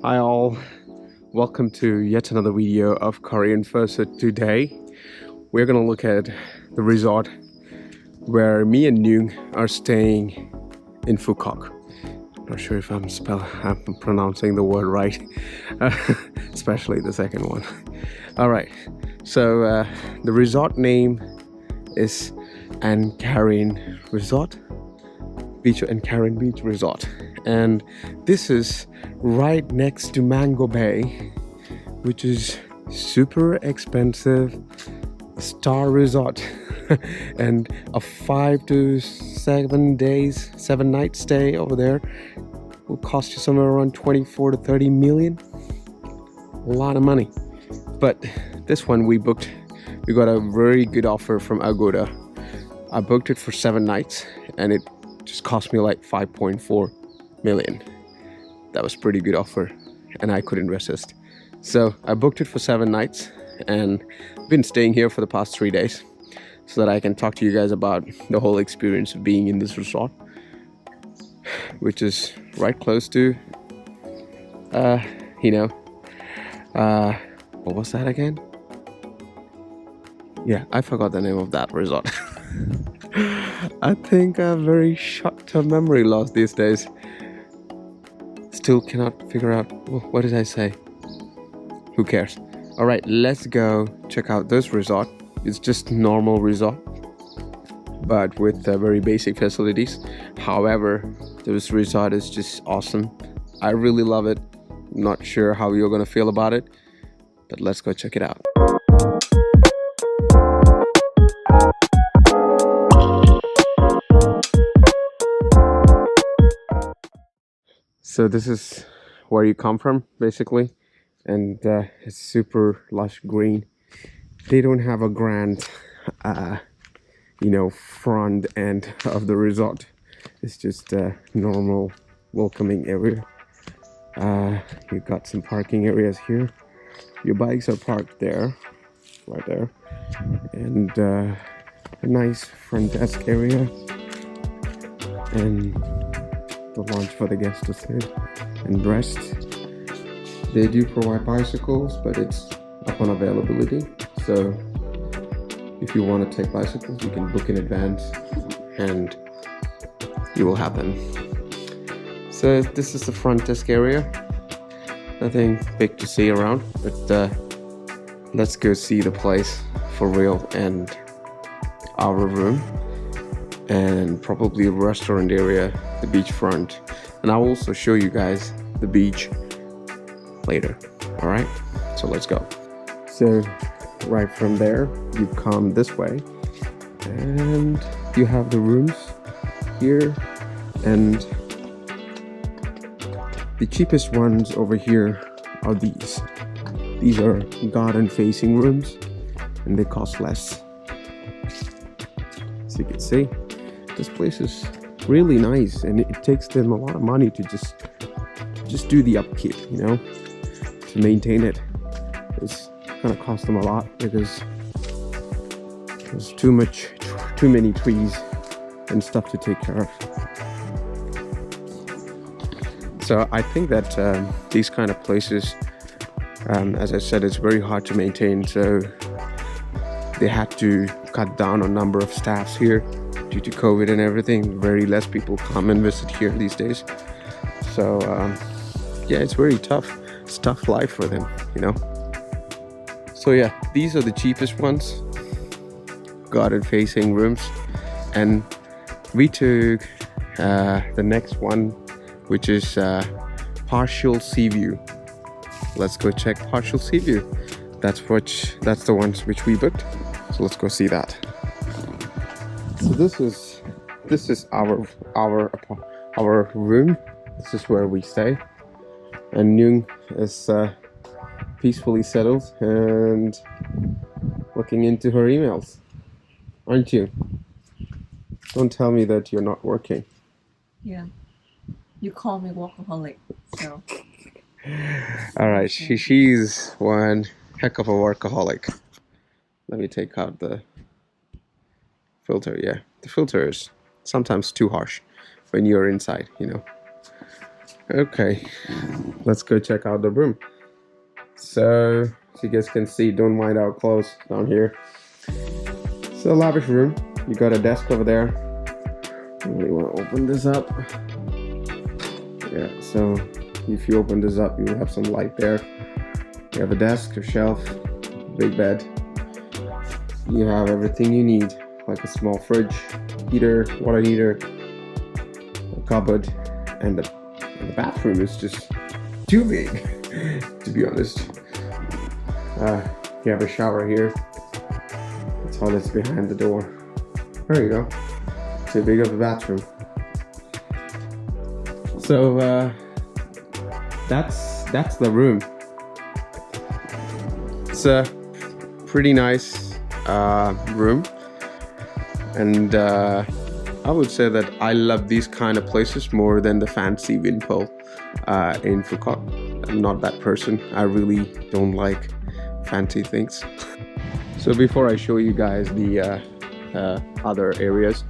Hi all, welcome to yet another video of Korean First. So today we're gonna look at the resort where me and Nyung are staying in Phuoc. Not sure if I'm pronouncing the word right, especially the second one. All right, so the resort name is Ancarine Beach Resort, and this is right next to Mango Bay, which is super expensive star resort and a 5 to 7 days 7 night stay over there will cost you somewhere around 24 to 30 million. A lot of money. But this one we got a very good offer from Agoda. I booked it for 7 nights and it just cost me like 5.4 million. That was pretty good offer and I couldn't resist. So I booked it for 7 nights and been staying here for the past 3 days so that I can talk to you guys about the whole experience of being in this resort, which is right close to what was that again? Yeah, I forgot the name of that resort. I think I have very short-term memory loss these days. Still cannot figure out what did I say. Who cares? All right, let's go check out this resort. It's just normal resort, but with very basic facilities. However, this resort is just awesome. I really love it. Not sure how you're gonna feel about it, but let's go check it out. So this is where you come from, basically, and it's super lush green. They don't have a grand front end of the resort. It's just a normal welcoming area. You've got some parking areas here. Your bikes are parked there, right there, and a nice front desk area and the lounge for the guests to sit and rest. They do provide bicycles, but it's upon availability. So if you want to take bicycles, you can book in advance and you will have them. So this is the front desk area. Nothing big to see around, but let's go see the place for real and our room and probably a restaurant area, the beachfront, and I'll also show you guys the beach later. All right, so let's go. So right from there you come this way and you have the rooms here, and the cheapest ones over here are these are garden facing rooms and they cost less. As you can see, this place is really nice, and it takes them a lot of money to just do the upkeep, to maintain it. It's gonna cost them a lot because there's too many trees and stuff to take care of. So I think that these kind of places, as I said, it's very hard to maintain. So they had to cut down on number of staffs here due to COVID and everything. Very less people come and visit here these days. So yeah, it's very tough. It's tough life for them, So yeah, these are the cheapest ones, garden facing rooms, and we took the next one, which is partial sea view. Let's go check partial sea view. That's the ones which we booked. So let's go see that. So this is our room. This is where we stay, and Nyung is peacefully settled and looking into her emails, aren't you? Don't tell me that you're not working. Yeah, you call me workaholic, so. All right, she's one heck of a workaholic. Let me take out the filter. Yeah, the filter is sometimes too harsh when you're inside, Okay, let's go check out the room. So, as you guys can see, don't mind our clothes down here. It's a lavish room. You got a desk over there. Really want to open this up. Yeah, so if you open this up, you have some light there. You have a desk, a shelf, big bed. You have everything you need, like a small fridge, heater, water heater, a cupboard, and the bathroom is just too big, to be honest. You have a shower here. The toilet's behind the door. There you go. Too big of a bathroom. So that's the room. It's a pretty nice room, and I would say that I love these kind of places more than the fancy wind pool in Phuket. I'm not that person. I really don't like fancy things. So before I show you guys the other areas,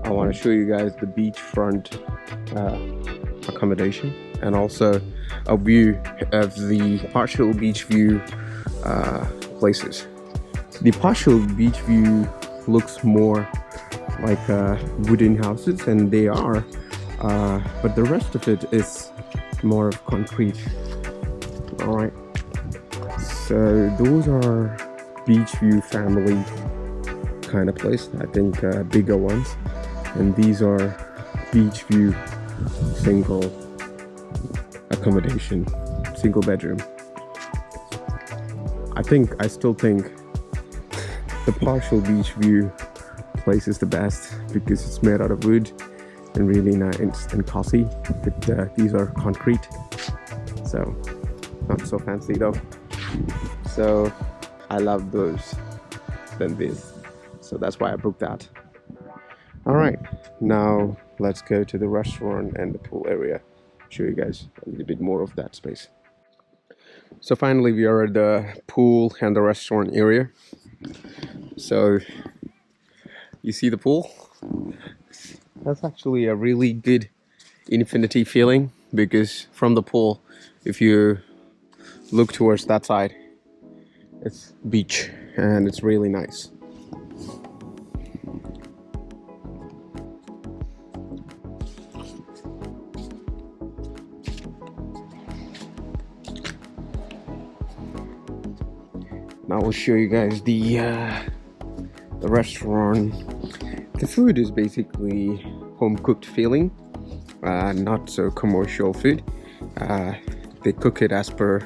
I want to show you guys the beachfront accommodation and also a view of the partial beach view places. The partial beach view looks more like wooden houses, and they are, but the rest of it is more of concrete. All right, so those are beach view family kind of place, I think, bigger ones, and these are beach view single accommodation, single bedroom. I still think the partial beach view place is the best because it's made out of wood and really nice and cozy, but these are concrete, so not so fancy though. So I love those than this, so that's why I booked that. All right, now let's go to the restaurant and the pool area, show you guys a little bit more of that space. So finally we are at the pool and the restaurant area. So you see the pool? That's actually a really good infinity feeling, because from the pool, if you look towards that side, it's beach and it's really nice. Now I'll show you guys the restaurant. The food is basically home cooked feeling, not so commercial food. They cook it as per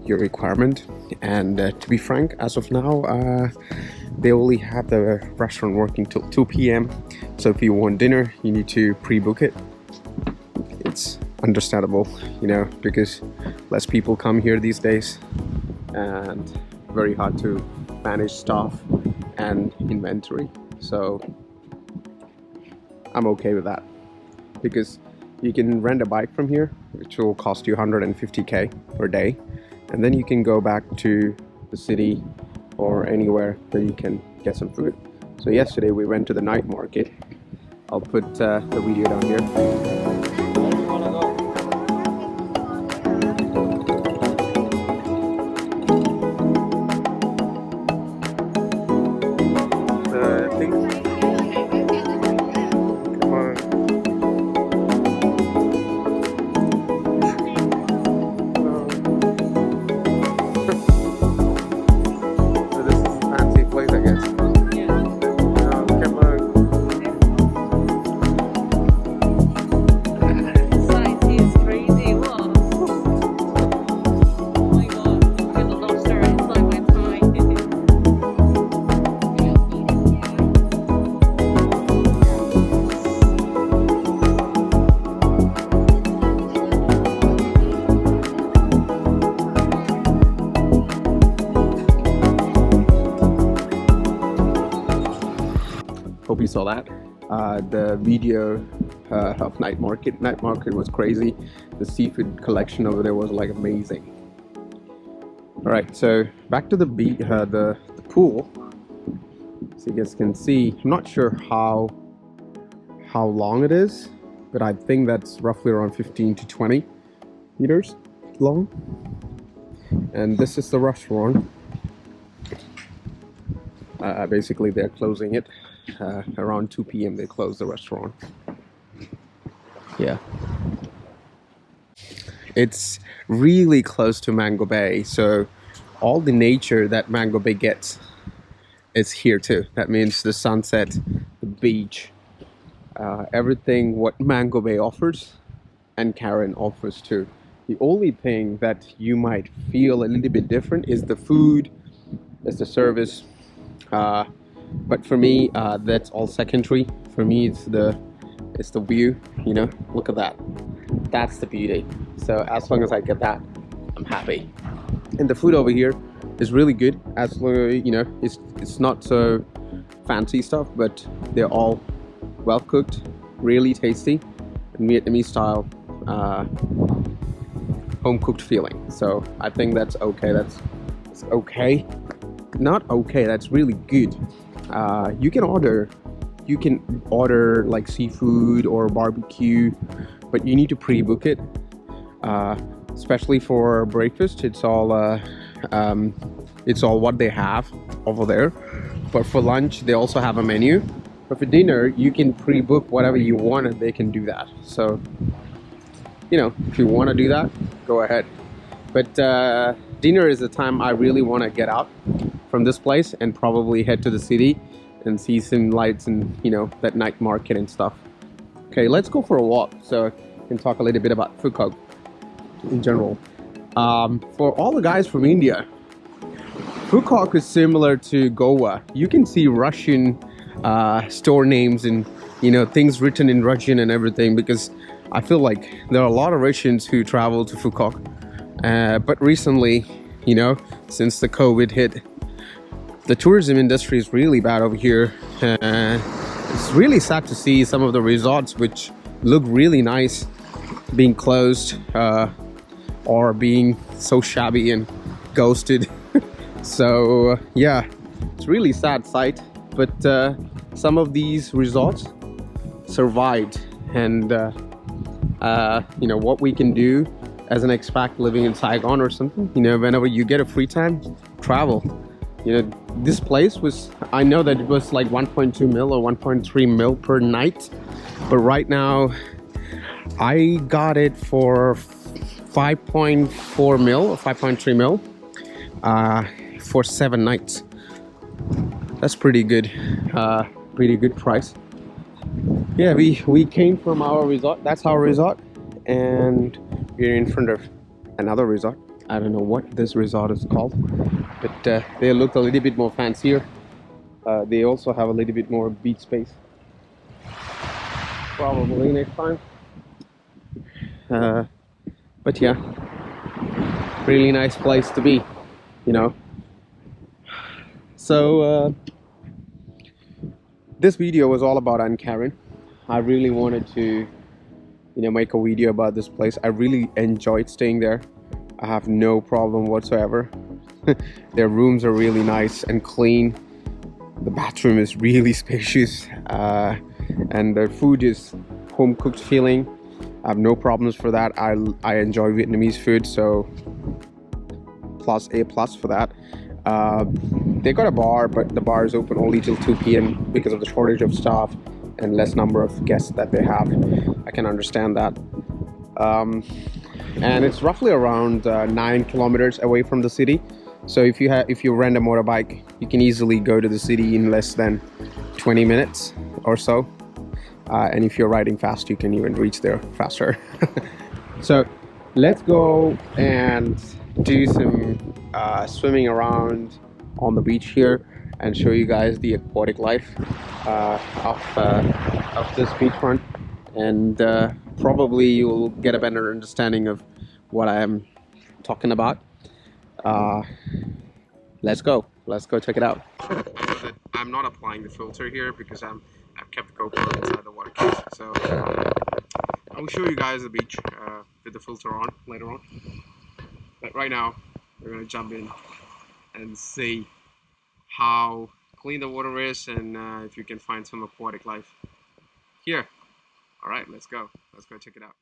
your requirement, and to be frank, as of now, they only have the restaurant working till 2 p.m. So if you want dinner, you need to pre-book it. It's understandable, you know, because less people come here these days, and very hard to manage staff and inventory. So I'm okay with that, because you can rent a bike from here, which will cost you 150k per day, and then you can go back to the city or anywhere that you can get some food. So yesterday we went to the night market. I'll put the video down here. Hope you saw that. The video of night market. Night market was crazy. The seafood collection over there was like amazing. All right, so back to the pool. So you guys can see. I'm not sure how long it is, but I think that's roughly around 15 to 20 meters long. And this is the restaurant. Basically, they're closing it around 2 p.m. They close the restaurant. Yeah. It's really close to Mango Bay, so all the nature that Mango Bay gets is here too. That means the sunset, the beach, everything what Mango Bay offers, Ancarine offers too. The only thing that you might feel a little bit different is the food, is the service. But for me, that's all secondary. For me, it's the view. You know, look at that. That's the beauty. So as long as I get that, I'm happy. And the food over here is really good. As you know, it's not so fancy stuff, but they're all well cooked, really tasty, and Vietnamese style, home cooked feeling. So I think that's okay. That's okay. Not okay. That's really good. You can order like seafood or barbecue, but you need to pre-book it. Especially for breakfast, it's all what they have over there. But for lunch, they also have a menu. But for dinner, you can pre-book whatever you want, and they can do that. So, you know, if you want to do that, go ahead. But dinner is the time I really want to get out from this place and probably head to the city and see some lights and, you know, that night market and stuff. Okay, let's go for a walk so I can talk a little bit about Phu Quoc in general. For all the guys from India, Phu Quoc is similar to Goa. You can see Russian store names and, you know, things written in Russian and everything, because I feel like there are a lot of Russians who travel to Phu Quoc. But recently, you know, since the COVID hit, the tourism industry is really bad over here. It's really sad to see some of the resorts which look really nice being closed or being so shabby and ghosted. So yeah, it's really sad sight. But some of these resorts survived, and you know what we can do as an expat living in Saigon or something. You know, whenever you get a free time, travel. You know, this place was, I know that it was like 1.2 mil or 1.3 mil per night, but right now I got it for 5.4 mil or 5.3 mil for 7 nights. That's pretty good price. Yeah, we came from our resort. That's our resort, and we're in front of another resort. I don't know what this resort is called, but they look a little bit more fancier. They also have a little bit more beach space. Probably next time. But yeah, really nice place to be, you know. So this video was all about Ancarine. I really wanted to, you know, make a video about this place. I really enjoyed staying there. I have no problem whatsoever. Their rooms are really nice and clean. The bathroom is really spacious, and the food is home cooked feeling. I have no problems for that. I enjoy Vietnamese food, so +A+ for that. They got a bar, but the bar is open only till 2 p.m. because of the shortage of staff and less number of guests that they have. I can understand that. And it's roughly around 9 kilometers away from the city. So if you rent a motorbike, you can easily go to the city in less than 20 minutes or so. And if you're riding fast, you can even reach there faster. So let's go and do some swimming around on the beach here and show you guys the aquatic life of this beachfront, and probably you'll get a better understanding of what I am talking about. Let's go check it out. I'm not applying the filter here because I've kept the GoPro inside the water case, so I will show you guys the beach with the filter on later on. But right now we're gonna jump in and see how clean the water is, and if you can find some aquatic life here All right, let's go check it out.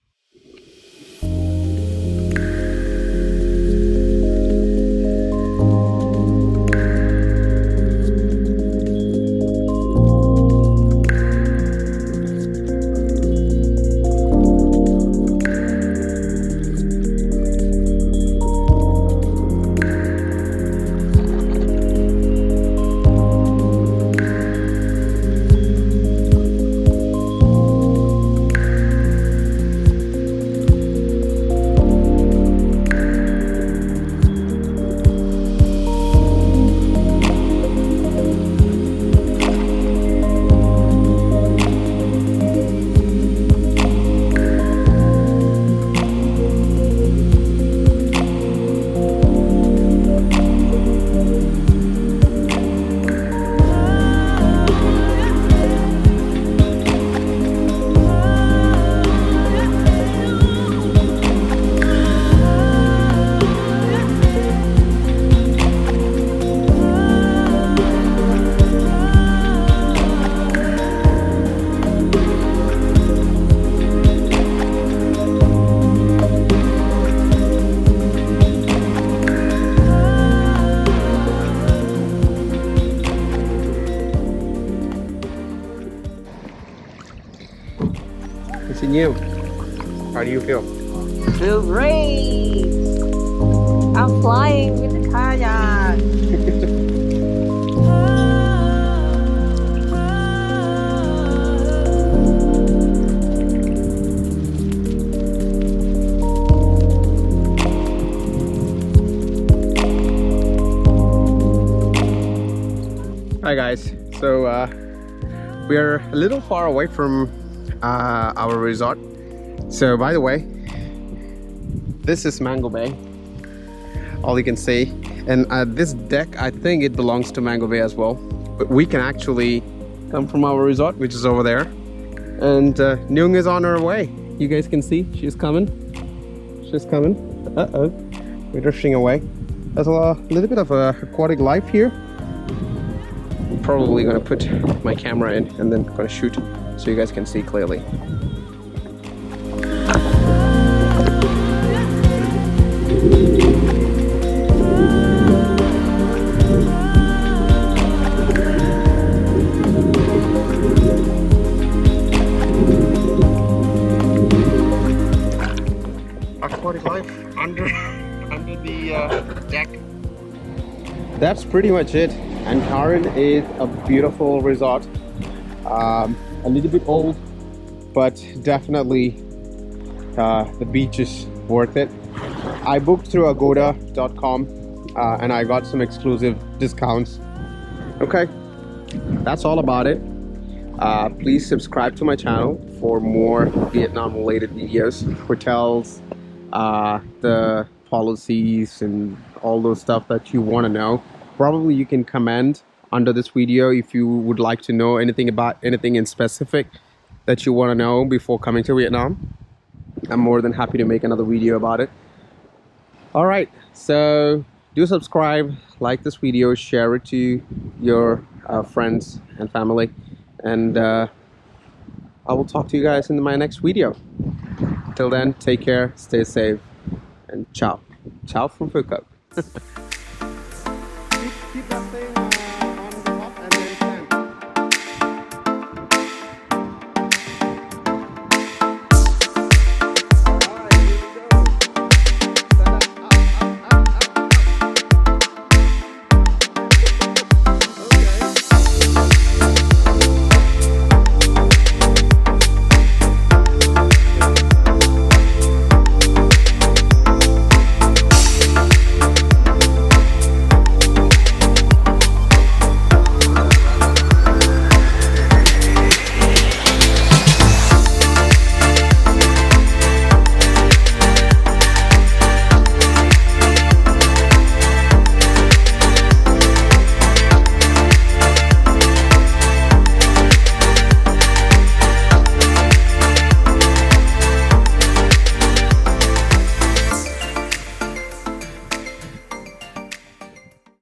Missing you. How do you feel? Feel great. I'm flying with the kayak. Hi guys, so we are a little far away from our resort. So by the way, this is Mango Bay, all you can see, and this deck, I think it belongs to Mango Bay as well, but we can actually come from our resort, which is over there, and Nyung is on her way. You guys can see she's coming. We're drifting away. There's a little bit of aquatic life here. Probably gonna put my camera in and then gonna shoot so you guys can see clearly. Aquatic life under the deck. That's pretty much it. Ancarine is a beautiful resort, a little bit old, but definitely the beach is worth it. I booked through agoda.com and I got some exclusive discounts. Okay, that's all about it. Please subscribe to my channel for more Vietnam related videos, hotels, the policies and all those stuff that you want to know. Probably you can comment under this video if you would like to know anything about anything in specific that you want to know before coming to Vietnam. I'm more than happy to make another video about it. All right, so do subscribe, like this video, share it to your friends and family, and I will talk to you guys in my next video. Till then, take care, stay safe, and ciao. Ciao from Phuket. Keep that thing.